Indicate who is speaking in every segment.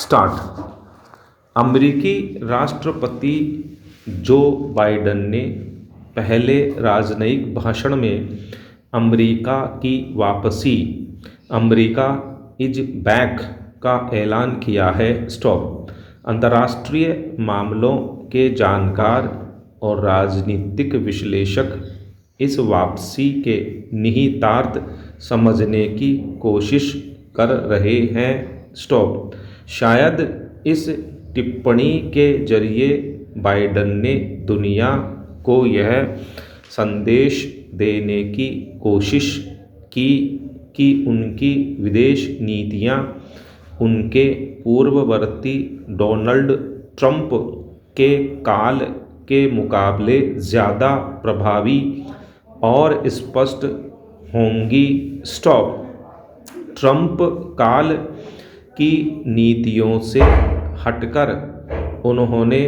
Speaker 1: Start. अमेरिकी राष्ट्रपति Joe Biden ने पहले राजनयिक भाषण में अमेरिका की वापसी, अमेरिका इज बैक का ऐलान किया है। स्टॉप। अंतर्राष्ट्रीय मामलों के जानकार और राजनीतिक विश्लेषक इस वापसी के निहितार्थ समझने की कोशिश कर रहे हैं। स्टॉप। शायद इस टिप्पणी के जरिए बाइडेन ने दुनिया को यह संदेश देने की कोशिश की कि उनकी विदेश नीतियां उनके पूर्ववर्ती डोनाल्ड ट्रंप के काल के मुकाबले ज़्यादा प्रभावी और स्पष्ट होंगी। स्टॉप। ट्रंप काल की नीतियों से हटकर उन्होंने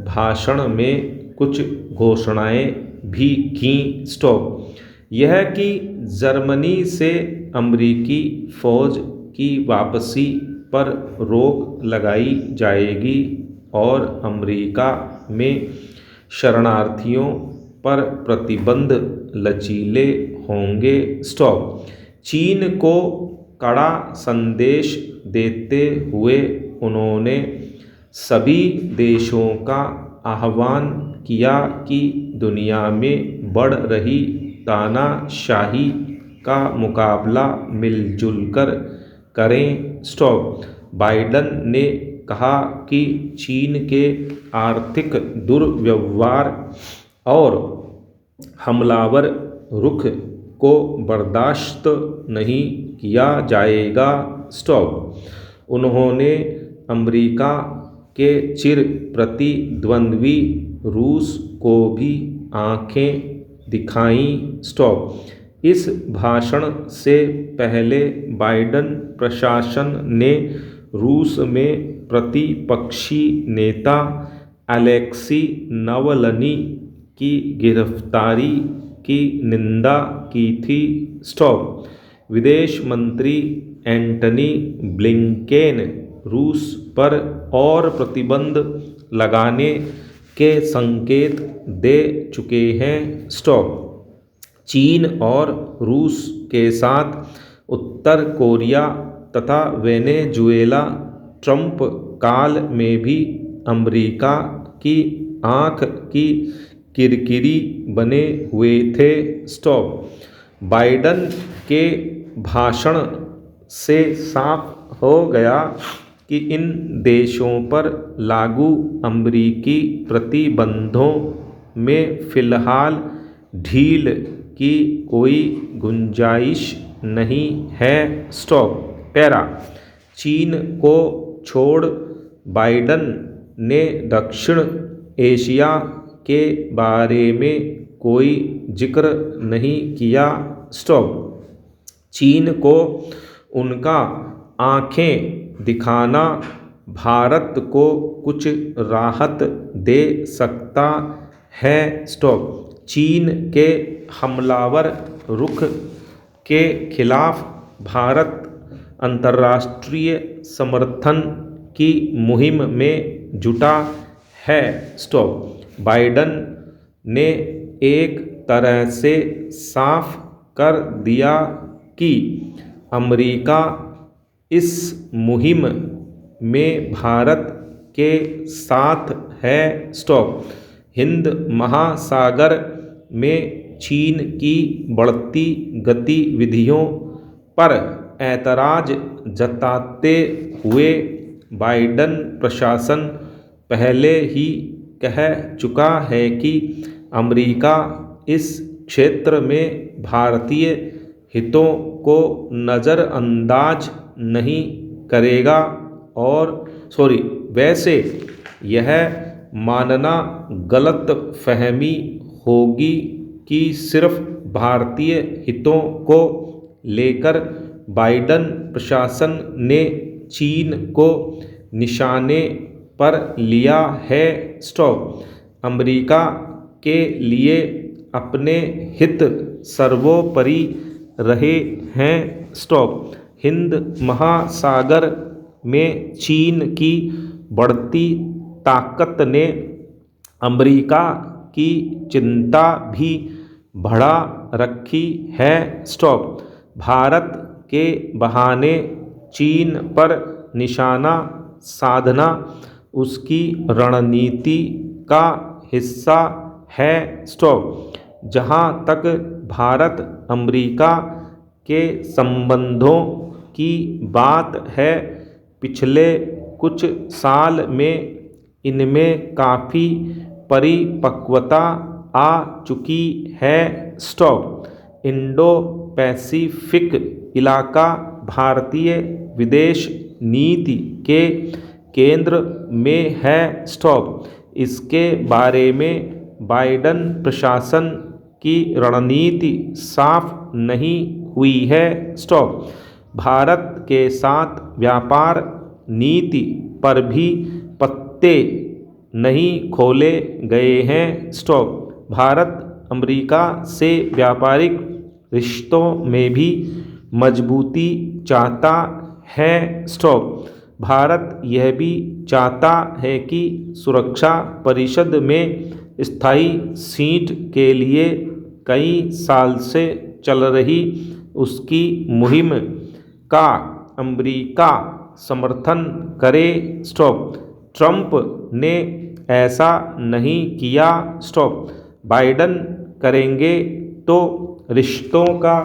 Speaker 1: भाषण में कुछ घोषणाएं भी कीं। स्टॉप। यह कि जर्मनी से अमेरिकी फौज की वापसी पर रोक लगाई जाएगी और अमेरिका में शरणार्थियों पर प्रतिबंध लचीले होंगे। स्टॉप। चीन को कड़ा संदेश देते हुए उन्होंने सभी देशों का आह्वान किया कि दुनिया में बढ़ रही तानाशाही का मुकाबला मिलजुल कर करें। स्टॉप। बाइडेन ने कहा कि चीन के आर्थिक दुर्व्यवहार और हमलावर रुख को बर्दाश्त नहीं किया जाएगा। स्टॉप। उन्होंने अमेरिका के चिर प्रतिद्वंद्वी रूस को भी आंखें दिखाईं। स्टॉप। इस भाषण से पहले बाइडेन प्रशासन ने रूस में प्रतिपक्षी नेता अलेक्सी नावल्नी की गिरफ्तारी की निंदा की थी। स्टॉप। विदेश मंत्री एंटनी ब्लिंकेन रूस पर और प्रतिबंध लगाने के संकेत दे चुके हैं। स्टॉप। चीन और रूस के साथ उत्तर कोरिया तथा वेनेजुएला ट्रंप काल में भी अमेरिका की आंख की किरकिरी बने हुए थे। स्टॉप। बाइडेन के भाषण से साफ हो गया कि इन देशों पर लागू अमेरिकी प्रतिबंधों में फिलहाल ढील की कोई गुंजाइश नहीं है। स्टॉप। पैरा। चीन को छोड़ बाइडेन ने दक्षिण एशिया के बारे में कोई जिक्र नहीं किया। स्टॉप। चीन को उनका आंखें दिखाना भारत को कुछ राहत दे सकता है। स्टॉप। चीन के हमलावर रुख के खिलाफ भारत अंतर्राष्ट्रीय समर्थन की मुहिम में जुटा है। स्टॉप। बाइडेन ने एक तरह से साफ कर दिया कि अमेरिका इस मुहिम में भारत के साथ है। स्टॉप। हिंद महासागर में चीन की बढ़ती गतिविधियों पर ऐतराज जताते हुए बाइडेन प्रशासन पहले ही कह चुका है कि अमेरिका इस क्षेत्र में भारतीय हितों को नज़रअंदाज नहीं करेगा और वैसे यह मानना गलत फहमी होगी कि सिर्फ भारतीय हितों को लेकर बाइडेन प्रशासन ने चीन को निशाने पर लिया है। स्टॉप। अमेरिका के लिए अपने हित सर्वोपरि रहे हैं। स्टॉप। हिंद महासागर में चीन की बढ़ती ताकत ने अमेरिका की चिंता भी बढ़ा रखी है। स्टॉप। भारत के बहाने चीन पर निशाना साधना उसकी रणनीति का हिस्सा है। स्टॉप। जहाँ तक भारत अमेरिका के संबंधों की बात है, पिछले कुछ साल में इनमें काफ़ी परिपक्वता आ चुकी है। स्टॉप। इंडो पैसिफिक इलाका भारतीय विदेश नीति के केंद्र में है। स्टॉप। इसके बारे में बाइडेन प्रशासन की रणनीति साफ नहीं हुई है। स्टॉप। भारत के साथ व्यापार नीति पर भी पत्ते नहीं खोले गए हैं। स्टॉप। भारत अमेरिका से व्यापारिक रिश्तों में भी मजबूती चाहता है। स्टॉप। भारत यह भी चाहता है कि सुरक्षा परिषद में स्थायी सीट के लिए कई साल से चल रही उसकी मुहिम का अमेरिका समर्थन करे। स्टॉप। ट्रंप ने ऐसा नहीं किया। स्टॉप। बाइडेन करेंगे तो रिश्तों का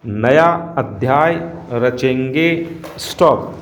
Speaker 1: नया अध्याय रचेंगे। स्टॉप।